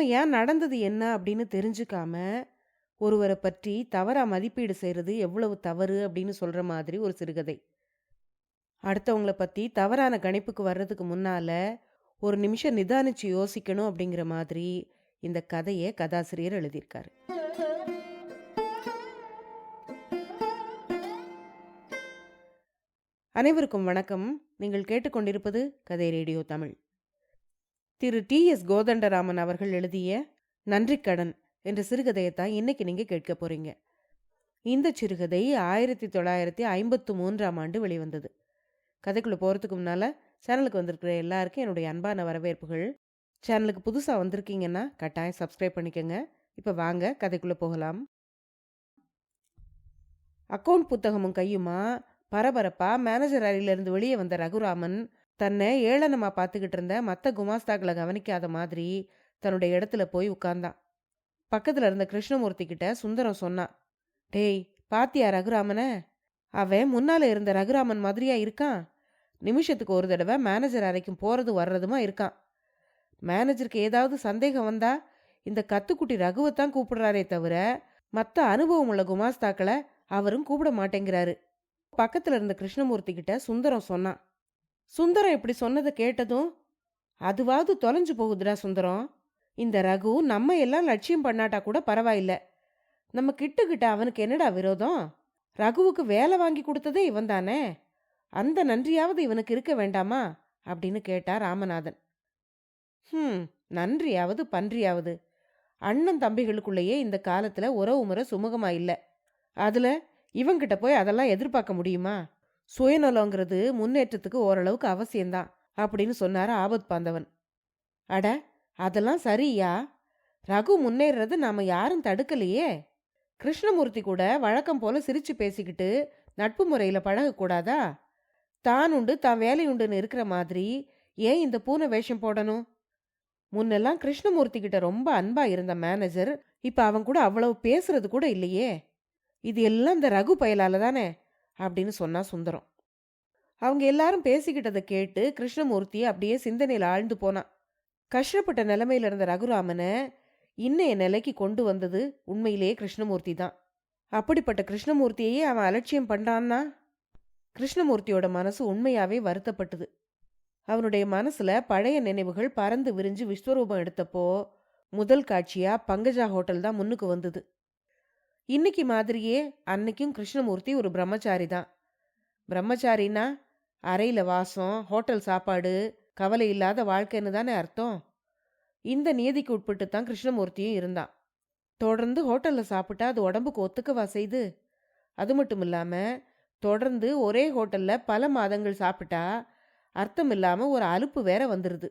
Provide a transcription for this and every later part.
உண்மையா நடந்தது என்ன அப்படின்னு தெரிஞ்சுக்காம, ஒருவர பற்றி தவறா மதிப்பீடு செய்றது எவ்வளவு தவறு அப்படின்னு சொல்ற மாதிரி ஒரு சிறுகதை. அடுத்தவங்கள பத்தி தவறான கணிப்புக்கு வர்றதுக்கு முன்னால, ஒரு நிமிஷம் நிதானிச்சு யோசிக்கணும் அப்படிங்கிற மாதிரி இந்த கதைய கதாசிரியர் எழுதியிருக்காரு. அனைவருக்கும் வணக்கம். நீங்கள் கேட்டுக்கொண்டிருப்பது கதை ரேடியோ தமிழ். திரு டி.எஸ். கோதண்டராமன் அவர்கள் எழுதிய நன்றிக்கடன் என்ற சிறுகதையைத்தான் இன்னைக்கு நீங்க கேட்க போறீங்க. இந்த சிறுகதை 1953ஆம் ஆண்டு வெளிவந்தது. கதைக்குள்ள போறதுக்கு முன்னால சேனலுக்கு வந்திருக்கிற எல்லாருக்கும் என்னுடைய அன்பான வரவேற்புகள். சேனலுக்கு புதுசா வந்திருக்கீங்கன்னா கட்டாயம் சப்ஸ்கிரைப் பண்ணிக்கங்க. இப்ப வாங்க கதைக்குள்ள போகலாம். அக்கவுண்ட் புத்தகமும் கையுமா பரபரப்பா மேனேஜர் அறையிலிருந்து வெளியே வந்த ரகுராமன் தன்னை ஏளனமா பார்த்துக்கிட்டு இருந்த மற்ற குமாஸ்தாக்களை கவனிக்காத மாதிரி தன்னுடைய இடத்துல போய் உட்கார்ந்தான். பக்கத்துல இருந்த கிருஷ்ணமூர்த்தி கிட்ட சுந்தரம் சொன்னான், டேய் பாத்தியா ரகுராமன? அவன் முன்னால இருந்த ரகுராமன் மாதிரியா இருக்கான். நிமிஷத்துக்கு ஒரு தடவை மேனேஜர் அறைக்கும் போறது வர்றதுமா இருக்கான். மேனேஜருக்கு ஏதாவது சந்தேகம் வந்தா இந்த கத்துக்குட்டி ரகுவைத்தான் கூப்பிடுறாரே தவிர மற்ற அனுபவம் உள்ள குமாஸ்தாக்களை அவரும் கூப்பிட மாட்டேங்கிறாரு. பக்கத்துல இருந்த கிருஷ்ணமூர்த்தி கிட்ட சுந்தரம் சொன்னான். சுந்தரம் இப்படி சொன்னதை கேட்டதும், அதுவாவது தொலைஞ்சு போகுதுடா சுந்தரம். இந்த ரகு நம்ம எல்லாம் லட்சியம் பண்ணாட்டா கூட பரவாயில்ல. நம்ம கிட்ட அவனுக்கு என்னடா விரோதம்? ரகுவுக்கு வேலை வாங்கி கொடுத்ததே இவன் தானே. அந்த நன்றியாவது இவனுக்கு இருக்க வேண்டாமா அப்படின்னு கேட்டா ராமநாதன். நன்றியாவது பன்றியாவது அண்ணன் தம்பிகளுக்குள்ளேயே இந்த காலத்துல உறவு முறை சுமூகமா இல்ல. அதுல இவங்கிட்ட போய் அதெல்லாம் எதிர்பார்க்க முடியுமா? சுயநலங்கிறது முன்னேற்றத்துக்கு ஓரளவுக்கு அவசியம்தான் அப்படின்னு சொன்னாரு ஆபத் பாந்தவன். அட அதெல்லாம் சரியா? ரகு முன்னேறது நாம யாரும் தடுக்கலையே. கிருஷ்ணமூர்த்தி கூட வழக்கம் போல சிரிச்சு பேசிக்கிட்டு நட்பு முறையில பழகக்கூடாதா? தான் உண்டு தான் வேலையுண்டுன்னு இருக்கிற மாதிரி ஏன் இந்த பூனை வேஷம் போடணும்? முன்னெல்லாம் கிருஷ்ணமூர்த்தி கிட்ட ரொம்ப அன்பா இருந்த மேனேஜர் இப்ப அவன் கூட அவ்வளவு பேசுறது கூட இல்லையே. இது எல்லாம் இந்த ரகு பயலால தானே அப்படின்னு சொன்னா சுந்தரம். அவங்க எல்லாரும் பேசிக்கிட்டதை கேட்டு கிருஷ்ணமூர்த்தி அப்படியே சிந்தனையில் ஆழ்ந்து போனான். கஷ்டப்பட்ட நிலைமையில இருந்த ரகுராமனை இன்னைய நிலைக்கு கொண்டு வந்தது உண்மையிலேயே கிருஷ்ணமூர்த்தி தான். அப்படிப்பட்ட கிருஷ்ணமூர்த்தியையே அவன் அலட்சியம் பண்றான்னா கிருஷ்ணமூர்த்தியோட மனசு உண்மையாவே வருத்தப்பட்டது. அவனுடைய மனசுல பழைய நினைவுகள் பறந்து விரிஞ்சு விஸ்வரூபம் எடுத்தப்போ முதல் காட்சியா பங்கஜா ஹோட்டல் தான் முன்னுக்கு வந்தது. இன்னைக்கு மாதிரியே அன்னைக்கும் கிருஷ்ணமூர்த்தி ஒரு பிரம்மச்சாரி தான். பிரம்மச்சாரின்னா அறையில வாசம், ஹோட்டல் சாப்பாடு, கவலை இல்லாத வாழ்க்கைன்னு தானே அர்த்தம். இந்த நியதிக்கு உட்பட்டு தான் கிருஷ்ணமூர்த்தியும் இருந்தான். தொடர்ந்து ஹோட்டல்ல சாப்பிட்டா அது உடம்புக்கு ஒத்துக்கவா செய்து? அது மட்டும் இல்லாம தொடர்ந்து ஒரே ஹோட்டல்ல பல மாதங்கள் சாப்பிட்டா அர்த்தம் இல்லாம ஒரு அலுப்பு வேற வந்துருது.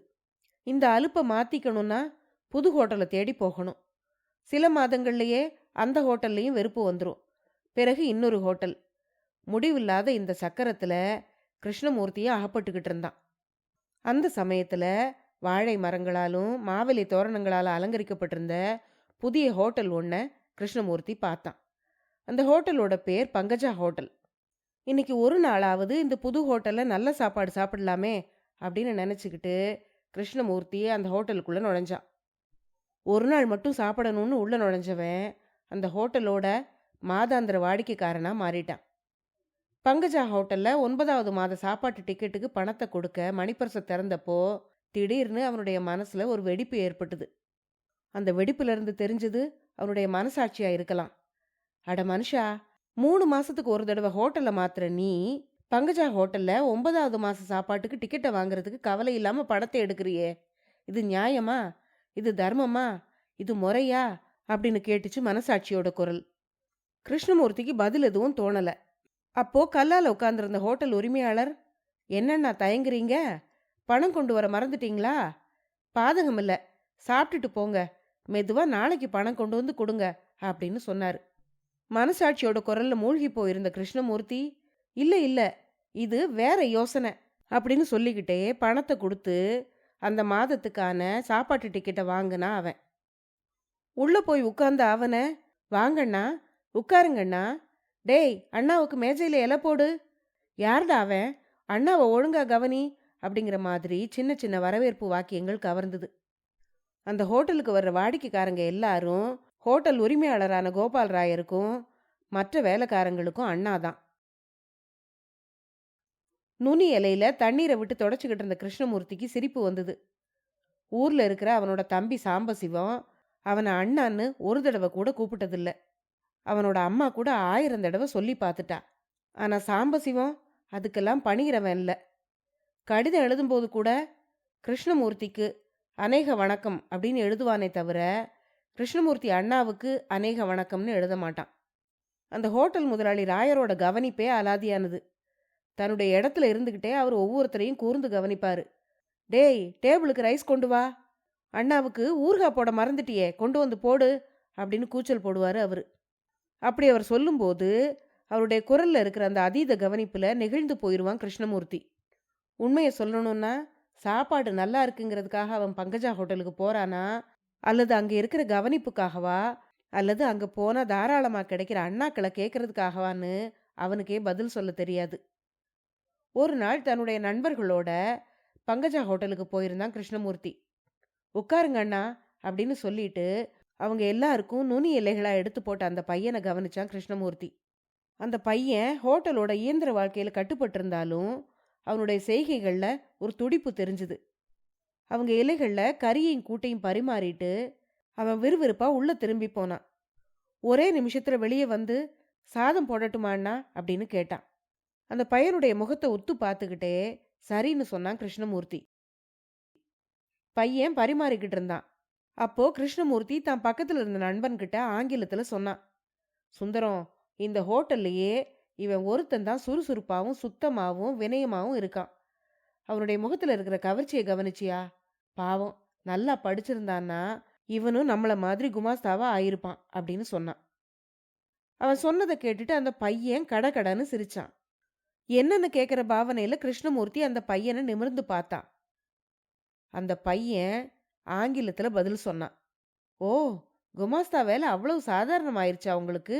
இந்த அலுப்பை மாத்திக்கணும்னா புது ஹோட்டலை தேடி போகணும். சில மாதங்கள்லயே அந்த ஹோட்டல்லையும் வெறுப்பு வந்துடும். பிறகு இன்னொரு ஹோட்டல். முடிவில்லாத இந்த சக்கரத்துல கிருஷ்ணமூர்த்தியை அகப்பட்டுக்கிட்டு இருந்தான். அந்த சமயத்துல வாழை மரங்களாலும் மாவிலை தோரணங்களால அலங்கரிக்கப்பட்டிருந்த புதிய ஹோட்டல் ஒன்றை கிருஷ்ணமூர்த்தி பார்த்தான். அந்த ஹோட்டலோட பேர் பங்கஜா ஹோட்டல். இன்னைக்கு ஒரு நாளாவது இந்த புது ஹோட்டல்ல நல்ல சாப்பாடு சாப்பிடலாமே அப்படின்னு நினைச்சுக்கிட்டு கிருஷ்ணமூர்த்தி அந்த ஹோட்டலுக்குள்ள நுழைஞ்சான். ஒரு நாள் மட்டும் சாப்பிடணும்னு உள்ள நுழைஞ்சவன் அந்த ஹோட்டலோட மாதாந்திர வாடிக்கைக்காரனா மாறிட்டான். பங்கஜா ஹோட்டல்ல 9வது மாத சாப்பாட்டு டிக்கெட்டுக்கு பணத்தை கொடுக்க மணிப்பர்சை திறந்தப்போ திடீர்னு அவனுடைய மனசுல ஒரு வெடிப்பு ஏற்பட்டது. அந்த வெடிப்புல இருந்து தெரிஞ்சது அவனுடைய மனசாட்சியா இருக்கலாம். அட மனுஷா, 3 மாசத்துக்கு ஒரு தடவை ஹோட்டல்ல மாத்திர நீ பங்கஜா ஹோட்டல்ல 9வது மாச சாப்பாட்டுக்கு டிக்கெட்டை வாங்குறதுக்கு கவலை இல்லாம பணத்தை எடுக்கிறியே, இது நியாயமா? இது தர்மமா? இது முறையா அப்படின்னு கேட்டுச்சு மனசாட்சியோட குரல். கிருஷ்ணமூர்த்திக்கு பதில் எதுவும் தோணல. அப்போ கல்லால உட்கார்ந்திருந்த ஹோட்டல் உரிமையாளர், என்னண்ணா தயங்குறீங்க? பணம் கொண்டு வர மறந்துட்டீங்களா? பாதகம் இல்ல, சாப்பிட்டுட்டு போங்க, மெதுவா நாளைக்கு பணம் கொண்டு வந்து கொடுங்க அப்படின்னு சொன்னாரு. மனசாட்சியோட குரல்ல மூழ்கி போயிருந்த கிருஷ்ணமூர்த்தி, இல்ல இல்ல இது வேற யோசனை அப்படின்னு சொல்லிக்கிட்டே பணத்தை கொடுத்து அந்த மாதத்துக்கான சாப்பாட்டு டிக்கெட்டை வாங்கினா அவன். உள்ள போய் உட்கார்ந்த அவனை, வாங்கண்ணா உட்காருங்கண்ணா, டேய் அண்ணாவுக்கு மேஜையில இலை போடு, யார்டா அவன், அண்ணாவை ஒழுங்கா கவனி அப்படிங்கிற மாதிரி சின்ன சின்ன வரவேற்பு வாக்கியங்கள் கவர்ந்தது. அந்த ஹோட்டலுக்கு வர்ற வாடிக்கைக்காரங்க எல்லாரும் ஹோட்டல் உரிமையாளரான கோபால் ராயருக்கும் மற்ற வேலைக்காரங்களுக்கும் அண்ணாதான். நுனி இலையில தண்ணீரை விட்டு தொடச்சிக்கிட்டு இருந்த கிருஷ்ணமூர்த்திக்கு சிரிப்பு வந்தது. ஊர்ல இருக்கிற அவனோட தம்பி சாம்பசிவம் அவனை அண்ணான்னு ஒரு தடவை கூட கூப்பிட்டதில்ல. அவனோட அம்மா கூட 1000 தடவை சொல்லி பார்த்துட்டா. ஆனா சாம்பசிவம் அதுக்கெல்லாம் பணிகிறவன் இல்லை. கடிதம் எழுதும்போது கூட கிருஷ்ணமூர்த்திக்கு அநேக வணக்கம் அப்படின்னு எழுதுவானே தவிர கிருஷ்ணமூர்த்தி அண்ணாவுக்கு அநேக வணக்கம்னு எழுத மாட்டான். அந்த ஹோட்டல் முதலாளி ராயரோட கவனிப்பே அலாதியானது. தன்னுடைய இடத்துல இருந்துக்கிட்டே அவர் ஒவ்வொருத்தரையும் கூர்ந்து கவனிப்பாரு. டேய், டேபிளுக்கு ரைஸ் கொண்டு வா, அண்ணாவுக்கு ஊறுகாய் போட மறந்துட்டியே, கொண்டு வந்து போடு அப்படின்னு கூச்சல் போடுவார் அவர். அப்படி அவர் சொல்லும்போது அவருடைய குரல்ல இருக்கிற அந்த அதீத கவனிப்புல நெகிழ்ந்து போயிடுவான் கிருஷ்ணமூர்த்தி. உண்மையை சொல்லணும்னா சாப்பாடு நல்லா இருக்குங்கிறதுக்காக அவன் பங்கஜா ஹோட்டலுக்கு போறானா, அல்லது அங்கே இருக்கிற கவனிப்புக்காகவா, அல்லது அங்கே போனால் தாராளமாக கிடைக்கிற அண்ணாக்களை கேட்கறதுக்காகவான்னு அவனுக்கே பதில் சொல்ல தெரியாது. ஒரு நாள் தன்னுடைய நண்பர்களோட பங்கஜா ஹோட்டலுக்கு போயிருந்தான் கிருஷ்ணமூர்த்தி. உட்காருங்க அண்ணா அப்படின்னு சொல்லிட்டு அவங்க எல்லாருக்கும் நுனி இலைகளாக எடுத்து போட்ட அந்த பையனை கவனிச்சான் கிருஷ்ணமூர்த்தி. அந்த பையன் ஹோட்டலோட இயந்திர வாழ்க்கையில் கட்டுப்பட்டிருந்தாலும் அவனுடைய செய்கைகளில் ஒரு துடிப்பு தெரிஞ்சுது. அவங்க இலைகளில் கறியையும் கூட்டையும் பரிமாறிட்டு அவன் விறுவிறுப்பாக உள்ளே திரும்பி போனான். ஒரே நிமிஷத்தில் வெளியே வந்து சாதம் போடட்டுமாண்ணா அப்படின்னு கேட்டான். அந்த பையனுடைய முகத்தை உத்து பார்த்துக்கிட்டே சரின்னு சொன்னான் கிருஷ்ணமூர்த்தி. பையன் பரிமாறிக்கிட்டு இருந்தான். அப்போ கிருஷ்ணமூர்த்தி தான் பக்கத்தில் இருந்த நண்பன்கிட்ட ஆங்கிலத்தில் சொன்னான், சுந்தரம், இந்த ஹோட்டல்லையே இவன் ஒருத்தன் தான் சுறுசுறுப்பாகவும் சுத்தமாகவும் வினயமாகவும் இருக்கான். அவனுடைய முகத்தில் இருக்கிற கவர்ச்சியை கவனிச்சியா? பாவம், நல்லா படிச்சிருந்தான்னா இவனும் நம்மளை மாதிரி குமாஸ்தாவா ஆயிருப்பான் அப்படின்னு சொன்னான். அவன் சொன்னதை கேட்டுட்டு அந்த பையன் கடகடன்னு சிரிச்சான். என்னன்னு கேட்குற பாவனையில் கிருஷ்ணமூர்த்தி அந்த பையனை நிமிர்ந்து பார்த்தான். அந்த பையன் ஆங்கிலத்தில் பதில் சொன்னான். ஓ, குமாஸ்தா வேலை அவ்வளவு சாதாரணமாயிருச்சா உங்களுக்கு?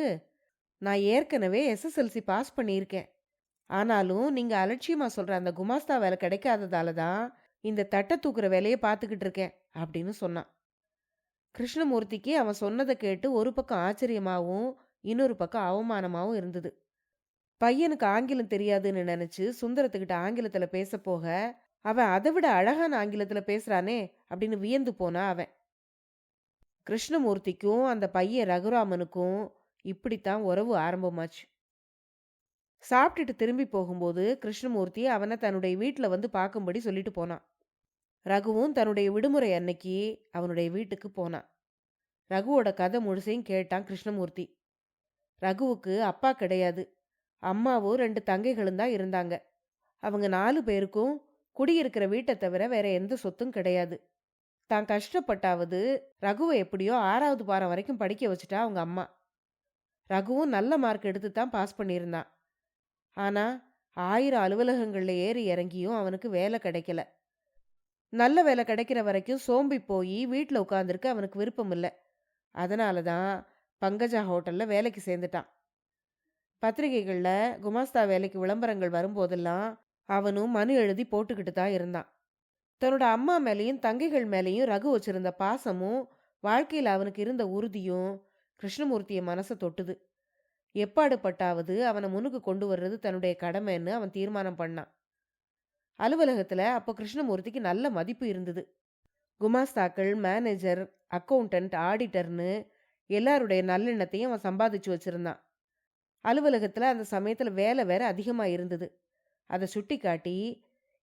நான் ஏற்கனவே SSLC பாஸ் பண்ணியிருக்கேன். ஆனாலும் நீங்கள் அலட்சியமாக சொல்கிற அந்த குமாஸ்தா வேலை கிடைக்காததால தான் இந்த தட்டை தூக்குற வேலையை பார்த்துக்கிட்டு இருக்கேன் அப்படின்னு சொன்னான். கிருஷ்ணமூர்த்திக்கு அவன் சொன்னதை கேட்டு ஒரு பக்கம் ஆச்சரியமாகவும் இன்னொரு பக்கம் அவமானமாகவும் இருந்தது. பையனுக்கு ஆங்கிலம் தெரியாதுன்னு நினச்சி சுந்தரத்துக்கிட்ட ஆங்கிலத்தில் பேச போக அவன் அதை விட அழகான ஆங்கிலத்தில் பேசுகிறானே அப்படின்னு வியந்து போனா அவன். கிருஷ்ணமூர்த்திக்கும் அந்த பையன் ரகுராமனுக்கும் இப்படித்தான் உறவு ஆரம்பமாச்சு. சாப்பிட்டுட்டு திரும்பி போகும்போது கிருஷ்ணமூர்த்தி அவனை தன்னுடைய வீட்டில் வந்து பார்க்கும்படி சொல்லிட்டு போனான். ரகுவும் தன்னுடைய விடுமுறை அன்னைக்கு அவனுடைய வீட்டுக்கு போனான். ரகுவோட கதை முழுசையும் கேட்டான் கிருஷ்ணமூர்த்தி. ரகுவுக்கு அப்பா கிடையாது, அம்மாவும் 2 தங்கைகளும் தான் இருந்தாங்க. அவங்க 4 பேருக்கும் குடியிருக்கிற வீட்டை தவிர வேற எந்த சொத்தும் கிடையாது. தான் கஷ்டப்பட்டாவது ரகுவை எப்படியோ 6வது பாரம் வரைக்கும் படிக்க வச்சுட்டா அவங்க அம்மா. ரகுவும் நல்ல மார்க் எடுத்து தான் பாஸ் பண்ணியிருந்தான். ஆனால் 1000 அலுவலகங்களில் ஏறி இறங்கியும் அவனுக்கு வேலை கிடைக்கல. நல்ல வேலை கிடைக்கிற வரைக்கும் சோம்பி போய் வீட்டில் உட்காந்துருக்க அவனுக்கு விருப்பம் இல்லை. அதனால தான் பங்கஜா ஹோட்டலில் வேலைக்கு சேர்ந்துட்டான். பத்திரிகைகளில் குமாஸ்தா வேலைக்கு விளம்பரங்கள் வரும்போதெல்லாம் அவனும் மனு எழுதி போட்டுக்கிட்டு தான் இருந்தான். தன்னோட அம்மா மேலேயும் தங்கைகள் மேலேயும் ரகு வச்சிருந்த பாசமும் வாழ்க்கையில் அவனுக்கு இருந்த உறுதியும் கிருஷ்ணமூர்த்திய மனசை தொட்டுது. எப்பாடுபட்டாவது அவனை முன்னுக்கு கொண்டு வர்றது தன்னுடைய கடமைன்னு அவன் தீர்மானம் பண்ணான். அலுவலகத்தில் அப்போ கிருஷ்ணமூர்த்திக்கு நல்ல மதிப்பு இருந்தது. குமாஸ்தாக்கள், மேனேஜர், அக்கௌண்டன்ட், ஆடிட்டர்னு எல்லாருடைய நல்லெண்ணத்தையும் அவன் சம்பாதிச்சு வச்சிருந்தான். அலுவலகத்தில் அந்த சமயத்தில் வேலை வேற அதிகமாக இருந்தது. அதை சுட்டி காட்டி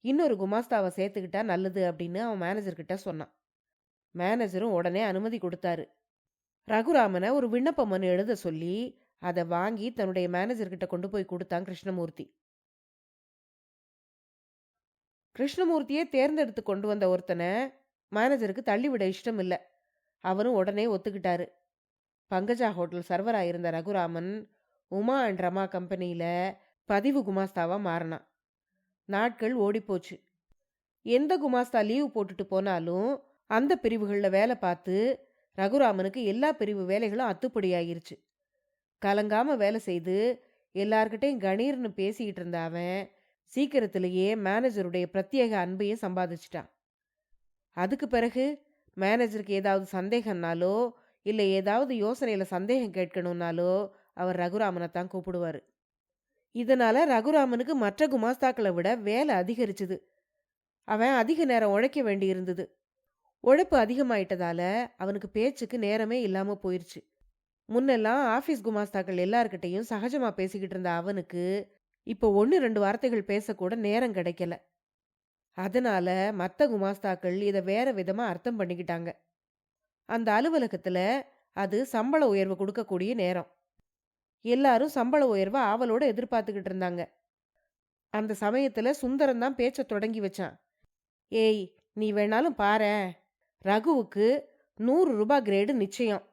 இன்னொரு குமாஸ்தாவை சேர்த்துக்கிட்டா நல்லது அப்படின்னு அவன் மேனேஜர்கிட்ட சொன்னான். மேனேஜரும் உடனே அனுமதி கொடுத்தாரு. ரகுராமனை ஒரு விண்ணப்ப மனு எழுத சொல்லி அதை வாங்கி தன்னுடைய மேனேஜர்கிட்ட கொண்டு போய் கொடுத்தான் கிருஷ்ணமூர்த்தி. கிருஷ்ணமூர்த்தியே தேர்ந்தெடுத்து கொண்டு வந்த ஒருத்தனை மேனேஜருக்கு தள்ளிவிட இஷ்டம் இல்லை. அவரும் உடனே ஒத்துக்கிட்டாரு. பங்கஜா ஹோட்டல் சர்வராக இருந்த ரகுராமன் உமா அண்ட் ரமா கம்பெனியில் பதிவு குமாஸ்தாவாக மாறினான். நாட்கள் ஓடிப்போச்சு. எந்த குமாஸ்தா லீவு போட்டுட்டு போனாலும் அந்த பிரிவுகளில் வேலை பார்த்து ரகுராமனுக்கு எல்லா பிரிவு வேலைகளும் அத்துப்படியாகிருச்சு. கலங்காம வேலை செய்து எல்லார்கிட்டையும் கணீர்னு பேசிக்கிட்டு இருந்த அவன் சீக்கிரத்திலேயே மேனேஜருடைய பிரத்யேக அன்பையும் சம்பாதிச்சிட்டான். அதுக்கு பிறகு மேனேஜருக்கு ஏதாவது சந்தேகம்னாலோ இல்லை ஏதாவது யோசனையில் சந்தேகம் கேட்கணும்னாலோ அவர் ரகுராமனை தான் கூப்பிடுவார். இதனால ரகுராமனுக்கு மற்ற குமாஸ்தாக்களை விட வேலை அதிகரிச்சுது. அவன் அதிக நேரம் உழைக்க வேண்டி இருந்தது. உழைப்பு அதிகமாயிட்டதால அவனுக்கு பேச்சுக்கு நேரமே இல்லாம போயிருச்சு. முன்னெல்லாம் ஆபீஸ் குமாஸ்தாக்கள் எல்லார்கிட்டையும் சகஜமா பேசிக்கிட்டு இருந்த அவனுக்கு இப்போ 1-2 வார்த்தைகள் பேசக்கூட நேரம் கிடைக்கல. அதனால மற்ற குமாஸ்தாக்கள் இதை வேற விதமா அர்த்தம் பண்ணிக்கிட்டாங்க. அந்த அலுவலகத்துல அது சம்பள உயர்வு கொடுக்கக்கூடிய நேரம். எல்லாரும் சம்பள உயர்வை ஆவலோட எதிர்பார்த்துக்கிட்டு இருந்தாங்க. அந்த சமயத்துல சுந்தரம் தான் பேச்ச தொடங்கி வச்சான். ஏய், நீ வேணாலும் பாரேன், ரகுவுக்கு 100 ரூபாய் கிரேடு நிச்சயம்.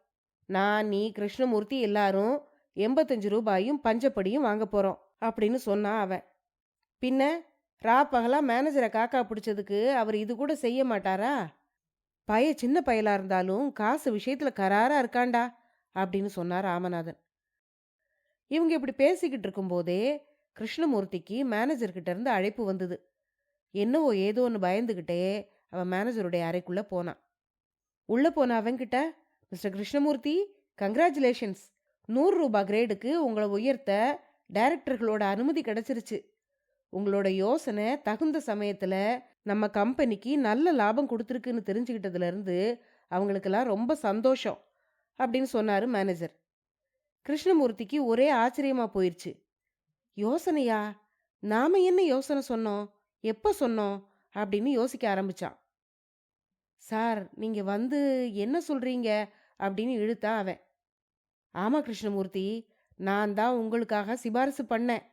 நான், நீ, கிருஷ்ணமூர்த்தி எல்லாரும் 85 ரூபாயும் பஞ்சப்படியும் வாங்க போறோம் அப்படின்னு சொன்னான் அவன். பின்ன பகலா மேனேஜரை காக்கா பிடிச்சதுக்கு அவர் இது கூட செய்ய மாட்டாரா? சின்ன பயலா இருந்தாலும் காசு விஷயத்துல கராரா இருக்காண்டா அப்படின்னு சொன்னார் ராமநாதன். இவங்க இப்படி பேசிக்கிட்டு இருக்கும்போதே கிருஷ்ணமூர்த்திக்கு மேனேஜர்கிட்ட இருந்து அழைப்பு வந்தது. என்னவோ ஏதோன்னு பயந்துகிட்டே அவன் மேனேஜருடைய அறைக்குள்ள போனான். உள்ள போன அவன்கிட்ட, மிஸ்டர் கிருஷ்ணமூர்த்தி, கங்க்ராச்சுலேஷன்ஸ், 100 ரூபாய் கிரேடுக்கு உங்களை உயர்த்த டைரக்டர்களோட அனுமதி கிடைச்சிருச்சு. உங்களோட யோசனை தகுந்த சமயத்துல நம்ம கம்பெனிக்கு நல்ல லாபம் கொடுத்துருக்குன்னு தெரிஞ்சுக்கிட்டதுல இருந்து அவங்களுக்கெல்லாம் ரொம்ப சந்தோஷம் அப்படின்னு சொன்னாரு மேனேஜர். கிருஷ்ணமூர்த்திக்கு ஒரே ஆச்சரியமா போயிருச்சு. யோசனையா? நாம என்ன யோசனை சொன்னோம், எப்ப சொன்னோம் அப்படின்னு யோசிக்க ஆரம்பிச்சான். சார், நீங்க வந்து என்ன சொல்றீங்க அப்படின்னு இழுத்தான் அவன். ஆமா கிருஷ்ணமூர்த்தி, நான் தான் உங்களுக்காக சிபாரிசு பண்ணேன்.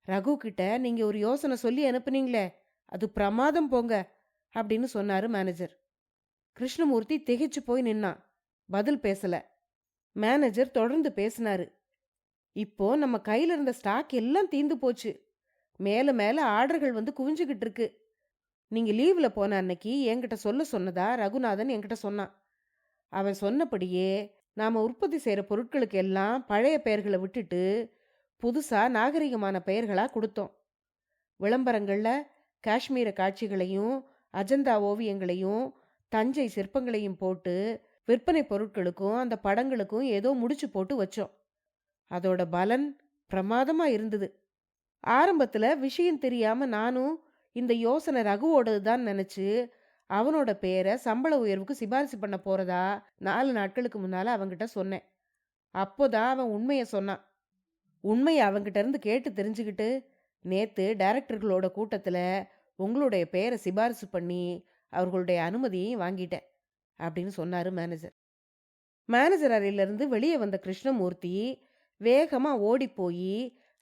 ரகு கிட்ட நீங்க ஒரு யோசனை சொல்லி அனுப்புனீங்களே, அது பிரமாதம் போங்க அப்படின்னு சொன்னாரு மேனேஜர். கிருஷ்ணமூர்த்தி திகைச்சு போய் நின்னான். பதில் பேசல. மேனேஜர் தொடர்ந்து பேசினாரு. இப்போ நம்ம கையில இருந்த ஸ்டாக் எல்லாம் தீந்து போச்சு. மேல மேல ஆர்டர்கள் வந்து குவிஞ்சுகிட்டு இருக்கு. நீங்க லீவ்ல போன அன்னைக்கு என்கிட்ட சொல்ல சொன்னதா ரகுநாதன் என்கிட்ட சொன்னான். அவன் சொன்னபடியே நாம உற்பத்தி செய்யற பொருட்களுக்கு எல்லாம் பழைய பெயர்களை விட்டுட்டு புதுசா நாகரிகமான பெயர்களா கொடுத்தோம். விளம்பரங்கள்ல காஷ்மீர காட்சிகளையும் அஜந்தா ஓவியங்களையும் தஞ்சை சிற்பங்களையும் போட்டு விற்பனை பொருட்களுக்கும் அந்த படங்களுக்கும் ஏதோ முடிச்சு போட்டு வச்சோம். அதோட பலன் பிரமாதமா இருந்தது. ஆரம்பத்துல விஷயம் தெரியாம நானும் இந்த யோசனை ரகுவோடது தான் நினைச்சு அவனோட பேரை சம்பள உயர்வுக்கு சிபாரிசு பண்ண போறதா 4 நாட்களுக்கு முன்னால அவன்கிட்ட சொன்னேன். அப்போதான் அவன் உண்மையை சொன்னான். உண்மையை அவன்கிட்ட இருந்து கேட்டு தெரிஞ்சுக்கிட்டு நேத்து டைரக்டர்களோட கூட்டத்துல உங்களுடைய பெயரை சிபாரிசு பண்ணி அவர்களுடைய அனுமதியையும் வாங்கிட்டேன் அப்படின்னு சொன்னாரு மேனேஜர். மேனேஜர் அறையிலிருந்து வெளியே வந்த கிருஷ்ணமூர்த்தி வேகமா ஓடி போய்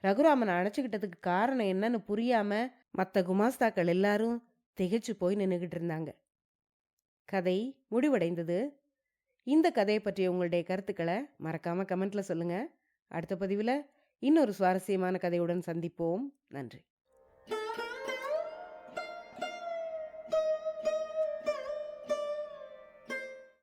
ரகுராமனை அழைச்சிக்கிட்டதுக்கு காரணம் என்னன்னு புரியாம மற்ற குமாஸ்தாக்கள் எல்லாரும் திகைச்சு போய் நின்றுகிட்டு இருந்தாங்க. கதை முடிவடைந்தது. இந்த கதையை பற்றிய உங்களுடைய கருத்துக்களை மறக்காம கமெண்ட்ல சொல்லுங்க. அடுத்த பதிவில் இன்னொரு சுவாரஸ்யமான கதையுடன் சந்திப்போம். நன்றி.